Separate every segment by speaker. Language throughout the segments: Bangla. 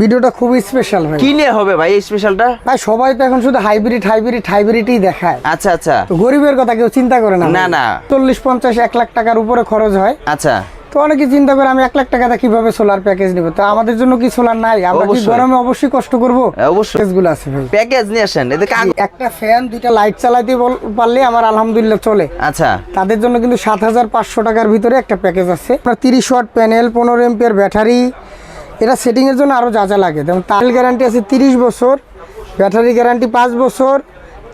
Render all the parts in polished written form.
Speaker 1: ভিডিওটা খুব স্পেশাল ভাই।
Speaker 2: কি নিয়ে হবে ভাই এই স্পেশালটা?
Speaker 1: ভাই সবাই তো এখন শুধু হাইব্রিডই দেখায়।
Speaker 2: আচ্ছা আচ্ছা,
Speaker 1: তো গরিবের কথা কেউ চিন্তা করে না।
Speaker 2: না না,
Speaker 1: 40-50-1 লাখ টাকার উপরে খরচ হয়।
Speaker 2: আচ্ছা,
Speaker 1: তো অনেকে চিন্তা করে আমি 1 লাখ টাকাটা কিভাবে সোলার প্যাকেজ নিব। তো আমাদের জন্য কি সোলার নাই? আমরা কি গরমে অবশ্যই কষ্ট করব?
Speaker 2: অবশ্যই
Speaker 1: প্যাকেজগুলো আছে ভাই।
Speaker 2: প্যাকেজ নিয়ে আসেন। এতে
Speaker 1: একটা ফ্যান, 2টা লাইট চালাতে পারলে আমার আলহামদুলিল্লাহ চলে।
Speaker 2: আচ্ছা,
Speaker 1: তাদের জন্য কিন্তু 7,500 টাকার ভিতরে একটা প্যাকেজ আছে। আপনার 30 ওয়াট প্যানেল, 15 এম্পিয়ার ব্যাটারি, এটা সেটিংয়ের জন্য আরও যা যা লাগে। যেমন তার গ্যারান্টি আছে 30 বছর, ব্যাটারি গ্যারান্টি 5 বছর,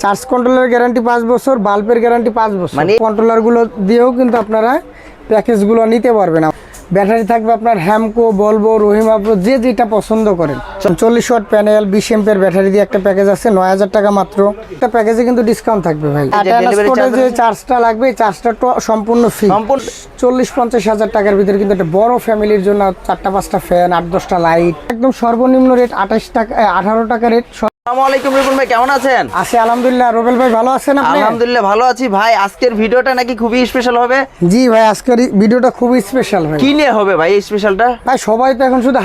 Speaker 1: চার্জ কন্ট্রোলের গ্যারান্টি 5 বছর, বাল্বের গ্যারান্টি 5 বছর। মানে কন্ট্রোলারগুলো দিয়েও কিন্তু আপনারা প্যাকেজগুলো নিতে পারবেন। ব্যাটারি থাকবে আপনার হ্যামকো, বলবো, রহিমা প্রো, যে যেটা পছন্দ করেন। 40 ওয়াট প্যানেল, 20 এম্পিয়ার ব্যাটারি দিয়ে একটা প্যাকেজ আছে, 9,000 টাকা মাত্র। একটা প্যাকেজে কিন্তু ডিসকাউন্ট থাকবে ভাই। যে চার্জটা লাগবে, চার্জটা সম্পূর্ণ ফ্রি। 40-50 হাজার টাকার ভিতরে কিন্তু একটা বড় ফ্যামিলির জন্য 4-5টা ফ্যান, 8-10টা লাইট, একদম সর্বনিম্ন রেট 18 টাকা রেট।
Speaker 2: আসসালামু আলাইকুম রিপন ভাই, কেমন আছেন?
Speaker 1: আছি আলহামদুলিল্লাহ। রুবেল ভাই ভালো আছেন আপনি?
Speaker 2: আলহামদুলিল্লাহ ভালো আছি ভাই। আজকের ভিডিওটা নাকি খুবই স্পেশাল হবে?
Speaker 1: জি ভাই, আজকের ভিডিওটা খুবই স্পেশাল ভাই।
Speaker 2: কি নিয়ে হবে ভাই এই স্পেশালটা?
Speaker 1: ভাই সবাই তো এখন শুধু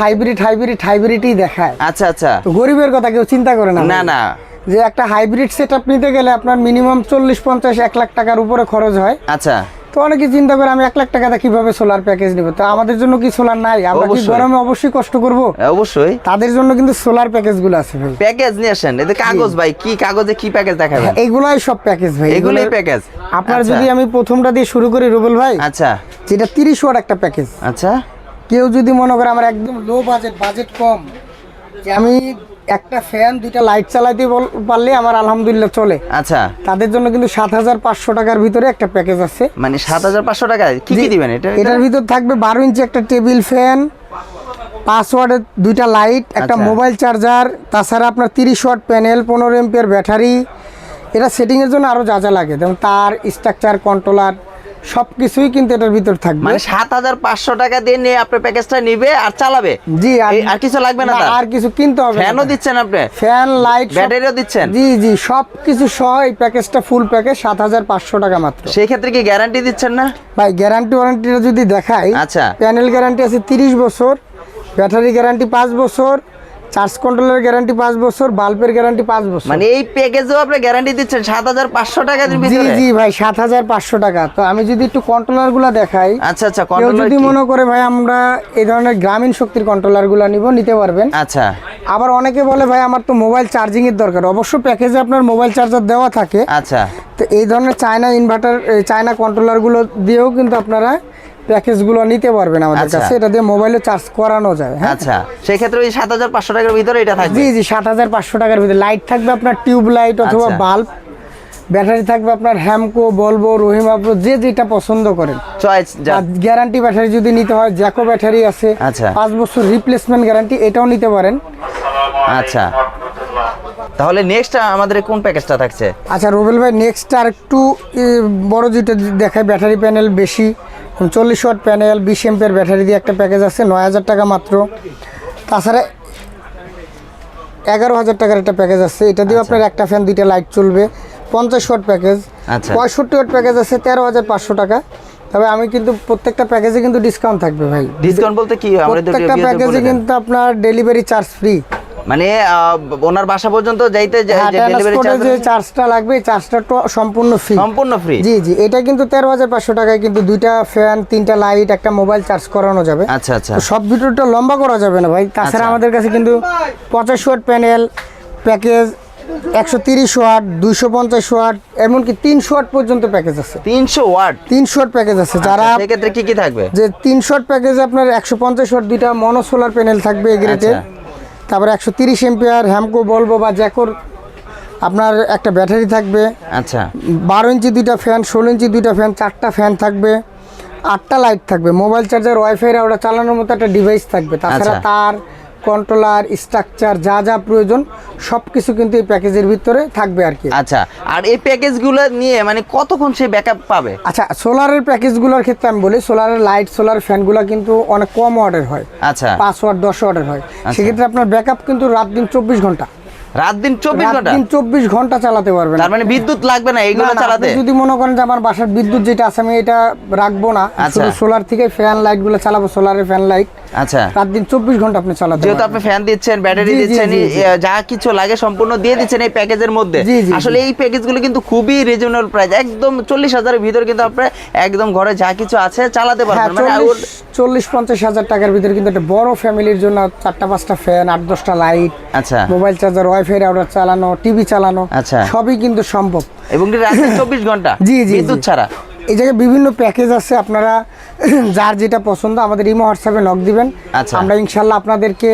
Speaker 1: হাইব্রিডই দেখায়।
Speaker 2: আচ্ছা আচ্ছা,
Speaker 1: তো গরিবের কথা কেউ চিন্তা করে না।
Speaker 2: না না,
Speaker 1: যে একটা হাইব্রিড সেটআপ নিতে গেলে আপনার মিনিমাম 40-50-1 লাখ টাকার উপরে খরচ হয়।
Speaker 2: আচ্ছা,
Speaker 1: তো অনেকে চিন্তা করে আমি 1 লাখ টাকাটা কিভাবে সোলার প্যাকেজ নিব। তো আমাদের জন্য কি সোলার নাই? আমরা কি গরমে অবশ্যই কষ্ট করব?
Speaker 2: অবশ্যই।
Speaker 1: তাদের জন্য কিন্তু সোলার প্যাকেজগুলো আছে ভাই।
Speaker 2: প্যাকেজ নিয়ে আসেন। এতে কাগজ ভাই, কি কাগজে কি প্যাকেজ দেখাবেন?
Speaker 1: এইগুলাই সব প্যাকেজ ভাই,
Speaker 2: এগুলাই প্যাকেজ।
Speaker 1: আপনার যদি আমি প্রথমটা দিয়ে শুরু করি রুবেল ভাই।
Speaker 2: আচ্ছা,
Speaker 1: যেটা 30 ওয়াট একটা প্যাকেজ।
Speaker 2: আচ্ছা,
Speaker 1: কেউ যদি মনে করে আমার একদম লো বাজেট কম, যে আমি একটা ফ্যান, 2টা লাইট চালাতে পারলে আমার আলহামদুলিল্লাহ চলে।
Speaker 2: আচ্ছা,
Speaker 1: তাদের জন্য কিন্তু 7,500 টাকার ভিতরে একটা প্যাকেজ আছে।
Speaker 2: মানে 7,500 টাকা কি কি দিবেন এটা?
Speaker 1: এটার ভিতর থাকবে 12 ইঞ্চি একটা টেবিল ফ্যান, 5 ওয়াটের 2টা লাইট, একটা মোবাইল চার্জার, তাছাড়া আপনার 30 ওয়াট প্যানেল, 15 এম্পিয়ার ব্যাটারি। এটা সেটিংয়ের জন্য আরও যা যা লাগে, যেমন তার, স্ট্রাকচার, কন্ট্রোলার, সব কিছুই কিন্তু এটার ভিতর থাকবে।
Speaker 2: মানে 7,500 টাকা দিয়ে নিয়ে আপনার প্যাকেজটা নিবে আর চালাবে।
Speaker 1: জি,
Speaker 2: আর কিছু লাগবে না?
Speaker 1: আর কিছু কিনতে হবে না।
Speaker 2: ফ্যানও দিচ্ছেন আপনি?
Speaker 1: ফ্যান, লাইট,
Speaker 2: ব্যাটারিও দিচ্ছেন?
Speaker 1: জি জি, সব কিছু সহ এই প্যাকেজটা ফুল প্যাকেজ 7,500 টাকা মাত্র।
Speaker 2: সেই ক্ষেত্রে কি গ্যারান্টি দিচ্ছেন না
Speaker 1: ভাই? গ্যারান্টি ওয়ারেন্টিটা যদি দেখাই,
Speaker 2: আচ্ছা,
Speaker 1: প্যানেল গ্যারান্টি আছে 30 বছর, ব্যাটারি গ্যারান্টি 5 বছর, চার্জ কন্ট্রোলের গ্যারান্টি 5 বছর, বাল্বের গ্যারান্টি 5 বছর।
Speaker 2: মানে এই প্যাকেজেও আপনি গ্যারান্টি দিচ্ছেন 7,500 টাকার ভিতরে?
Speaker 1: জি জি ভাই, 7,500 টাকা। তো আমি যদি একটু কন্ট্রোলারগুলো দেখাই।
Speaker 2: আচ্ছা আচ্ছা,
Speaker 1: কেউ যদি মনে করে ভাই আমরা এই ধরনের গ্রামীণ শক্তির কন্ট্রোলারগুলো নিতে পারবেন।
Speaker 2: আচ্ছা,
Speaker 1: আবার অনেকে বলে ভাই আমার তো মোবাইল চার্জিং এর দরকার। অবশ্য প্যাকেজে আপনার মোবাইল চার্জার দেওয়া থাকে।
Speaker 2: আচ্ছা,
Speaker 1: তো এই ধরনের চায়না ইনভার্টার, চায়না কন্ট্রোলারগুলো দিয়েও কিন্তু আপনারা প্যাকেজগুলো নিতে পারবেন আমাদের কাছে। এটা দিয়ে মোবাইলে চার্জ করানো যায়। হ্যাঁ,
Speaker 2: আচ্ছা, সেই ক্ষেত্রে ওই 7,500 টাকার ভিতরে এটা থাকবে?
Speaker 1: জি জি, 7,500 টাকার ভিতরে। লাইট থাকবে আপনার টিউব লাইট অথবা বাল্ব, ব্যাটারি থাকবে আপনার হ্যামকো, বলবো, রহিমা প্রো, যে যেটা পছন্দ করেন
Speaker 2: চয়েস।
Speaker 1: গ্যারান্টি ব্যাটারি যদি নিতে হয়, জ্যাকো ব্যাটারি আছে।
Speaker 2: আচ্ছা,
Speaker 1: 5 বছর রিপ্লেসমেন্ট গ্যারান্টি, এটাও নিতে পারেন।
Speaker 2: আচ্ছা, তাহলে নেক্সট আমাদের কোন প্যাকেজটা থাকছে?
Speaker 1: আচ্ছা রুবেল ভাই, নেক্সট আর একটু বড় যেটা দেখায়, ব্যাটারি প্যানেল বেশি, 40 ওয়াট প্যানেল, 20 এম্পিয়ার ব্যাটারি দিয়ে একটা প্যাকেজ আছে, 9,000 টাকা মাত্র। তাছাড়া 11,000 টাকার একটা প্যাকেজ আছে, এটা দিয়ে আপনার একটা ফ্যান, 2টা লাইট চলবে। 50 ওয়াট প্যাকেজ, 65 ওয়াট প্যাকেজ আছে, 13,500 টাকা। তবে আমি কিন্তু প্রত্যেকটা প্যাকেজে কিন্তু ডিসকাউন্ট থাকবে ভাই।
Speaker 2: ডিসকাউন্ট বলতে কি?
Speaker 1: প্রত্যেকটা প্যাকেজে কিন্তু আপনার ডেলিভারি চার্জ ফ্রি।
Speaker 2: মানে ওনার বাসা পর্যন্ত যাইতে যে
Speaker 1: চার্জটা লাগবে, চার্জটা সম্পূর্ণ ফ্রি।
Speaker 2: সম্পূর্ণ ফ্রি? জি
Speaker 1: জি, এটা কিন্তু 13,500 টাকায় কিন্তু 2টা ফ্যান, 3টা লাইট, একটা মোবাইল চার্জ করানো যাবে।
Speaker 2: আচ্ছা আচ্ছা,
Speaker 1: সব ভিডিওটা লম্বা করা যাবে না ভাই। তাছাড়া আমাদের কাছে কিন্তু 50 watt panel package, 130 watt, 250 watt, এমনকি 300 ওয়াট পর্যন্ত প্যাকেজ আছে।
Speaker 2: 300 ওয়াট?
Speaker 1: 300 ওয়াট প্যাকেজ আছে। যারা
Speaker 2: সেক্ষেত্রে কি কি থাকবে?
Speaker 1: যে 300 ওয়াট প্যাকেজে আপনার 150 ওয়াট 2টা মনো সোলার প্যানেল থাকবে এই গ্রেডের। তারপরে 130 এম্পিয়ার হ্যামকো, বলবো বা জ্যাকোর আপনার একটা ব্যাটারি থাকবে।
Speaker 2: আচ্ছা,
Speaker 1: 12 ইঞ্চি 2টা ফ্যান, 16 ইঞ্চি 2টা ফ্যান, 4টা ফ্যান থাকবে, 8টা লাইট থাকবে, মোবাইল চার্জার, ওয়াইফাই ওটা চালানোর মতো একটা ডিভাইস থাকবে। তাছাড়া তার, কন্ট্রোলার, স্ট্রাকচার, যা যা প্রয়োজন সব কিছু কিন্তু এই প্যাকেজের ভিতরে থাকবে আর কি।
Speaker 2: আচ্ছা, আর এই প্যাকেজগুলো নিয়ে মানে কতক্ষণ সে ব্যাকআপ পাবে?
Speaker 1: আচ্ছা, সোলারের প্যাকেজগুলোর ক্ষেত্রে আমি বলি, সোলারের লাইট, সোলার ফ্যানগুলো কিন্তু অনেক কম ওয়াটের হয়।
Speaker 2: আচ্ছা,
Speaker 1: 5 ওয়াট 10 ওয়াটের হয়। সেক্ষেত্রে আপনার ব্যাকআপ কিন্তু রাত দিন 24 ঘন্টা।
Speaker 2: রাত দিন
Speaker 1: 24 ঘন্টা চালাতে পারবেন।
Speaker 2: তার মানে বিদ্যুৎ লাগবে না এইগুলো চালাতে?
Speaker 1: যদি মনে করেন যে আমার বাসার বিদ্যুৎ যেটা আছে আমি এটা রাখবো না, শুধু সোলার থেকে ফ্যান লাইটগুলো চালাবো, সোলারের ফ্যান লাইট,
Speaker 2: আচ্ছা,
Speaker 1: রাত দিন 24 ঘন্টা আপনি চালাতে
Speaker 2: যেহেতু
Speaker 1: পারবেন।
Speaker 2: আপনি ফ্যান দিচ্ছেন, ব্যাটারি
Speaker 1: জি, জি,
Speaker 2: দিচ্ছেন,
Speaker 1: জি, জি।
Speaker 2: যা কিছু লাগে সম্পূর্ণ দিয়ে দিচ্ছেন এই প্যাকেজের মধ্যে।
Speaker 1: জি, জি,
Speaker 2: আসলে এই প্যাকেজগুলো কিন্তু খুবই রিজনেবল প্রাইস, একদম 40,000-এর ভিতরে কিন্তু আপনি একদম ঘরে যা কিছু আছে চালাতে
Speaker 1: হ্যাঁ,
Speaker 2: পারবেন। মানে
Speaker 1: 40-50 হাজার টাকার ভিতরে কিন্তু একটা বড় ফ্যামিলির জন্য 4-5টা ফ্যান, 8-10টা লাইট,
Speaker 2: আচ্ছা
Speaker 1: মোবাইল চার্জার, ওয়াইফাই রাউটার চালানো, টিভি চালানো,
Speaker 2: আচ্ছা।
Speaker 1: সবই কিন্তু সম্ভব।
Speaker 2: এবং রাতে 24 ঘন্টা
Speaker 1: জি, জি,
Speaker 2: বিদ্যুৎ
Speaker 1: জি।
Speaker 2: ছাড়া।
Speaker 1: এই জায়গায় বিভিন্ন প্যাকেজ আছে, আপনারা যার যেটা পছন্দ আমাদের ইমো হোয়াটসঅ্যাপে নক দিবেন।
Speaker 2: আচ্ছা।
Speaker 1: আমরা ইনশাল্লাহ আপনাদেরকে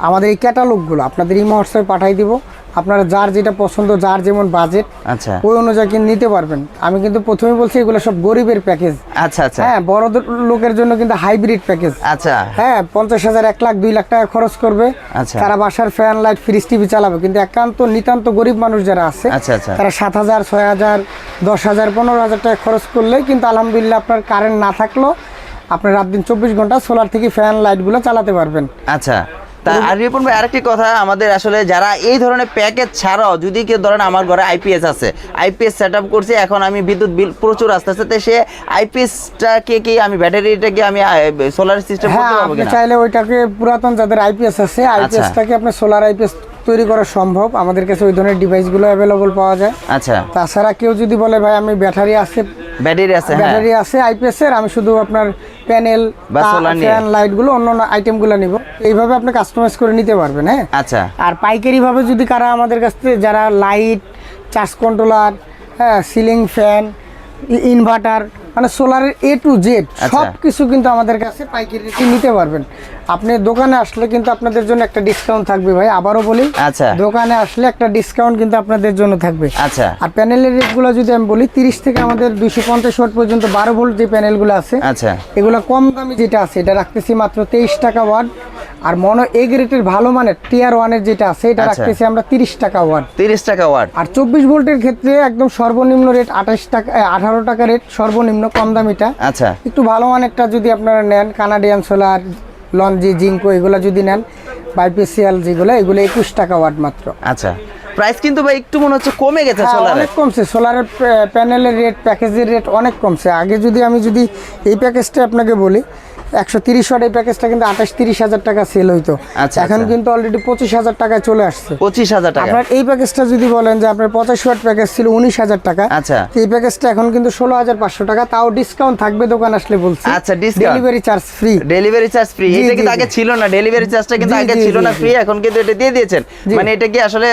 Speaker 1: আমাদের এই ক্যাটালগুলো আপনাদের ইমো হোয়াটসঅ্যাপে পাঠিয়ে দিব। আপনারা যার যেটা পছন্দ, যার যেমন বাজেট,
Speaker 2: আচ্ছা
Speaker 1: ওই অনুযায়ী কিন্তু নিতে পারবেন। আমি কিন্তু প্রথমে বলছি এগুলো সব গরিবের প্যাকেজ।
Speaker 2: আচ্ছা আচ্ছা
Speaker 1: হ্যাঁ, বড় লোকের জন্য কিন্তু হাইব্রিড প্যাকেজ।
Speaker 2: আচ্ছা
Speaker 1: হ্যাঁ, 50,000, 1 লাখ, 2 লাখ টাকা খরচ করবে,
Speaker 2: আচ্ছা।
Speaker 1: তারা বাসার ফ্যান, লাইট, ফ্রিজ, টিভি চালাবে। কিন্তু একান্ত নিতান্ত গরিব মানুষ যারা আছে,
Speaker 2: আচ্ছা, আচ্ছা।
Speaker 1: তারা 7,000, 6,000, 10,000, 15,000 টাকা খরচ করলেই কিন্তু আলহামদুলিল্লাহ আপনার কারেন্ট না থাকলেও আপনার রাত দিন 24 ঘন্টা সোলার থেকে ফ্যান, লাইটগুলো চালাতে পারবেন।
Speaker 2: আচ্ছা। তা আর রিপন ভাই আরেকটি কথা, আমাদের আসলে যারা এই ধরনের প্যাকেজ ছাড়াও যদি কেউ ধরেন আমার ঘরে আইপিএস আছে, আইপিএস সেট আপ করছি, এখন আমি বিদ্যুৎ বিল প্রচুর আসতেছে, তো সে আইপিএসটাকে কি আমি ব্যাটারিটাকে আমি সোলার সিস্টেম
Speaker 1: হ্যাঁ,
Speaker 2: করতে পারবো
Speaker 1: আপনি
Speaker 2: কিনা?
Speaker 1: চাইলে ওইটাকে পুরাতন যাদের আইপিএস আছে, আইপিএসটাকে আপনি সোলার আইপিএস তৈরি করা সম্ভব। আমাদের কাছে ওই ধরনের ডিভাইসগুলো অ্যাভেলেবল পাওয়া যায়।
Speaker 2: আচ্ছা,
Speaker 1: তাছাড়া কেউ যদি বলে ভাই আমি ব্যাটারি আছে,
Speaker 2: ব্যাটারি আছে, হ্যাঁ
Speaker 1: ব্যাটারি আছে আইপিএস এর, আমি শুধু আপনার প্যানেল
Speaker 2: বা solar নিয়ে।
Speaker 1: ফ্যান, লাইটগুলো, অন্য আইটেমগুলো নিব, এইভাবে আপনি কাস্টমাইজ করে নিতে পারবেন। হ্যাঁ,
Speaker 2: আচ্ছা
Speaker 1: আর পাইকারি ভাবে যদি কারা আমাদের কাছ থেকে যারা লাইট, চার্জ কন্ট্রোলার, হ্যাঁ, সিলিং ফ্যান, ইনভার্টার, মানে সোলারের A to Z
Speaker 2: আচ্ছা।
Speaker 1: সব কিছু কিন্তু আমাদের কাছে পাইকারি রেটে নিতে পারবেন। আপনি দোকানে আসলে কিন্তু আপনাদের জন্য একটা ডিসকাউন্ট থাকবে ভাই, আবারও বলি,
Speaker 2: আচ্ছা
Speaker 1: দোকানে আসলে একটা ডিসকাউন্ট কিন্তু আপনাদের জন্য থাকবে।
Speaker 2: আচ্ছা
Speaker 1: আর প্যানেলের রেটগুলো যদি আমি বলি, 30 থেকে আমাদের 250 ওয়াট পর্যন্ত 12 ভোল্ট যে প্যানেলগুলো আছে,
Speaker 2: আচ্ছা
Speaker 1: এগুলো কম দামি যেটা আছে এটা রাখতেছি মাত্র 23 টাকা ওয়াট। আর মনো এ গ্রেডের ভালো মানের টিয়ার 1-এর যেটা আছে এটা
Speaker 2: আচ্ছা।
Speaker 1: রাখতেছি আমরা 30 টাকা ওয়াট।
Speaker 2: 30 টাকা ওয়াট।
Speaker 1: আর 24 ভোল্টের ক্ষেত্রে একদম সর্বনিম্ন রেট 18 টাকা রেট, সর্বনিম্ন কম দামিটা।
Speaker 2: আচ্ছা
Speaker 1: একটু ভালো মানেরটা যদি আপনারা নেন, কানাডিয়ান সোলার, লনজি, জিঙ্কো, এগুলো যদি নেন, বাইপিসিএল যেগুলো, এগুলো 21 টাকা ওয়াট মাত্র।
Speaker 2: আচ্ছা, প্রাইস কিন্তু ভাই একটু মনে হচ্ছে কমে গেছে
Speaker 1: হ্যাঁ,
Speaker 2: সোলারে।
Speaker 1: অনেক কমছে সোলারের প্যানেলের রেট, প্যাকেজের রেট অনেক কমছে। আগে যদি আমি এই প্যাকেজটা আপনাকে বলি, 130 ওয়াট এই প্যাকেজটা কিন্তু 28-30 হাজার টাকা সেল হইতো।
Speaker 2: আচ্ছা,
Speaker 1: এখন
Speaker 2: আচ্ছা।
Speaker 1: কিন্তু অলরেডি 25,000 টাকায় চলে আসছে।
Speaker 2: 25,000 টাকা।
Speaker 1: আপনার এই প্যাকেজটা যদি বলেন যে আপনার 85 ওয়াট প্যাকেজ ছিল 19,000 টাকা,
Speaker 2: আচ্ছা।
Speaker 1: তো এই প্যাকেজটা এখন কিন্তু 16,500 টাকা, তাও ডিসকাউন্ট থাকবে দোকান আসলে বলছি।
Speaker 2: আচ্ছা, discount।
Speaker 1: Delivery charge free.
Speaker 2: Delivery charge free,
Speaker 1: জি,
Speaker 2: এটা
Speaker 1: জি,
Speaker 2: কিন্তু
Speaker 1: জি।
Speaker 2: আগে ছিল না, ডেলিভারি চার্জটা কিন্তু
Speaker 1: জি,
Speaker 2: আগে
Speaker 1: জি,
Speaker 2: ছিল
Speaker 1: জি,
Speaker 2: না
Speaker 1: জি।
Speaker 2: ফ্রি, এখন কিন্তু এটা দিয়ে দিয়েছেন।
Speaker 1: জি।
Speaker 2: মানে এটা কি আসলে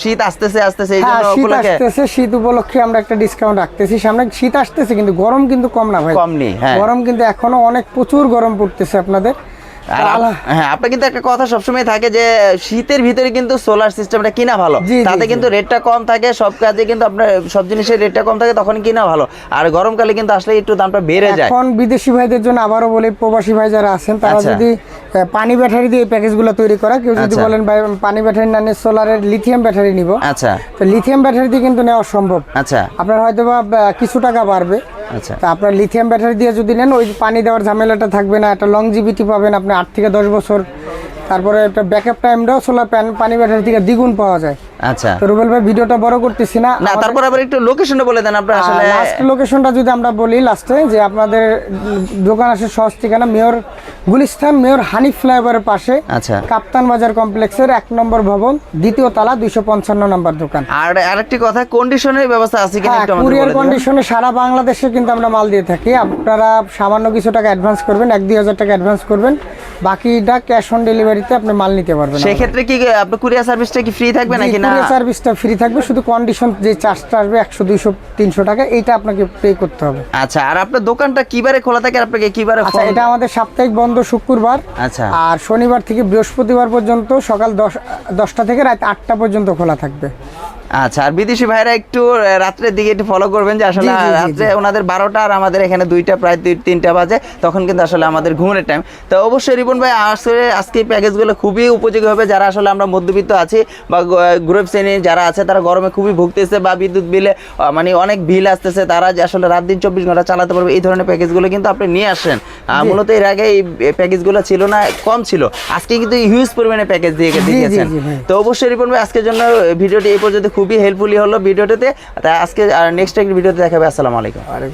Speaker 2: শীত আসতেছে এই
Speaker 1: হ্যাঁ,
Speaker 2: জন্য
Speaker 1: শীত
Speaker 2: উপলক্ষে
Speaker 1: আসতেছে, শীত উপলক্ষে আমরা একটা ডিসকাউন্ট রাখতেছি। সামনে শীত আসতেছে কিন্তু গরম কিন্তু কম না ভাই,
Speaker 2: কম নেই, হ্যাঁ।
Speaker 1: গরম কিন্তু এখনো অনেক প্রচুর গরম পড়তেছে আপনাদের।
Speaker 2: আর হ্যাঁ, আপনার কিন্তু একটা কথা সবসময় থাকে যে শীতের ভিতরে কিন্তু সোলার সিস্টেমটা কিনা ভালো,
Speaker 1: জি, জি,
Speaker 2: তাতে
Speaker 1: জি।
Speaker 2: কিন্তু রেটটা কম থাকে, সব কাজে কিন্তু আপনার সব জিনিসের রেটটা কম থাকে, তখন কিনা ভালো। আর গরমকালে কিন্তু আসলে একটু দামটা বেড়ে যায়।
Speaker 1: এখন বিদেশি ভাইদের জন্য আবারও বলি, প্রবাসী ভাই যারা আছেন তারা
Speaker 2: আচ্ছা।
Speaker 1: যদি পানি ব্যাটারি দিয়ে এই প্যাকেজগুলো তৈরি করা, কেউ যদি
Speaker 2: আচ্ছা।
Speaker 1: বলেন ভাই পানি ব্যাটারি না নিয়ে সোলারের লিথিয়াম ব্যাটারি নিব,
Speaker 2: আচ্ছা
Speaker 1: তো লিথিয়াম ব্যাটারি দিয়ে কিন্তু নেওয়া সম্ভব।
Speaker 2: আচ্ছা
Speaker 1: আপনার হয়তো বা কিছু টাকা বাড়বে।
Speaker 2: আচ্ছা
Speaker 1: তা আপনার লিথিয়াম ব্যাটারি দিয়ে যদি নেন, ওই পানি দেওয়ার ঝামেলাটা থাকবে না, একটা লংজিভিটি পাবেন আপনি 8 থেকে 10 বছর। তারপরে একটা ব্যাকআপ টাইমটাও সোলার পানি ব্যাটারি থেকে দ্বিগুণ পাওয়া যায়।
Speaker 2: আচ্ছা।
Speaker 1: তো রুবেল ভাই, ভিডিওটা বড় করতেছি না,
Speaker 2: না, তারপর আবার একটু লোকেশনটা বলে দেন আপনার আসলে।
Speaker 1: লাস্ট লোকেশনটা যদি আমরা বলি লাস্টে, যে আপনাদের দোকান আসে সহজ ঠিকানা মেয়র গুলিস্তান, মেয়র হানিফ ফ্লাইওভারের পাশে,
Speaker 2: আচ্ছা।
Speaker 1: কাপ্তান বাজার কমপ্লেক্সের 1 নম্বর ভবন, 2য় তলা, 255 নম্বর দোকান।
Speaker 2: আর আরেকটি কথা, কন্ডিশনের ব্যবস্থা আছে কিনা
Speaker 1: হ্যাঁ,
Speaker 2: একটু আমাদের
Speaker 1: কুরিয়ার
Speaker 2: বলে দিন।
Speaker 1: কন্ডিশনে সারা বাংলাদেশে কিন্তু আমরা মাল দিয়ে থাকি। আপনারা সামান্য কিছু টাকা অ্যাডভান্স করবেন, 1-2 হাজার টাকা অ্যাডভান্স করবেন, বাকিটা ক্যাশ অন ডেলিভারিতে আপনি মাল নিতে পারবেন।
Speaker 2: সেক্ষেত্রে কি আপনার কুরিয়ার সার্ভিসটা কি ফ্রি থাকবে নাকি না?
Speaker 1: কুরিয়ার সার্ভিসটা ফ্রি থাকবে, শুধু কন্ডিশন যে চার্জটা আসবে 100, 200, 300 টাকা, এইটা আপনাকে পে করতে হবে।
Speaker 2: আচ্ছা, আর আপনার দোকানটা কিবারে খোলা থাকে, আর আপনাকে কিবারে
Speaker 1: আচ্ছা, এটা আমাদের সাপ্তাহিক বন্ধ শুক্রবার,
Speaker 2: আচ্ছা
Speaker 1: আর শনিবার থেকে বৃহস্পতিবার পর্যন্ত সকাল 10টা থেকে রাত 8টা পর্যন্ত খোলা থাকবে।
Speaker 2: আচ্ছা, আর বিদেশি ভাইরা একটু রাত্রের দিকে একটু ফলো করবেন, যে আসলে
Speaker 1: জি, জি, জি,
Speaker 2: রাত্রে ওনাদের 12টা আর আমাদের এখানে 2টা, প্রায় 3টা বাজে, তখন কিন্তু আসলে আমাদের ঘুমের টাইম। তো অবশ্যই রিপন ভাই আসলে আজকে এই প্যাকেজগুলো খুবই উপযোগী হবে যারা আসলে আমরা মধ্যবিত্ত আছি বা গরিব শ্রেণীর যারা আছে, তারা গরমে খুবই ভুগতেছে বা বিদ্যুৎ বিলে মানে অনেক বিল আসতেছে, তারা যে আসলে রাত দিন 24 ঘন্টা চালাতে পারবে, এই ধরনের প্যাকেজগুলো কিন্তু আপনি নিয়ে আসেন। মূলত এর আগে এই প্যাকেজগুলো ছিল না, কম ছিল, আজকে কিন্তু হিউজ পরিমাণে প্যাকেজ দিয়ে দিয়েছেন।
Speaker 1: জি ভাই।
Speaker 2: তো অবশ্যই রিপন ভাই আজকের জন্য ভিডিওটি এই পর্যন্ত খুবই হেল্পফুলি হলো ভিডিওটাতে। তাই আজকে আর নেক্সট একটা ভিডিওতে দেখাবে। আসসালামু আলাইকুম।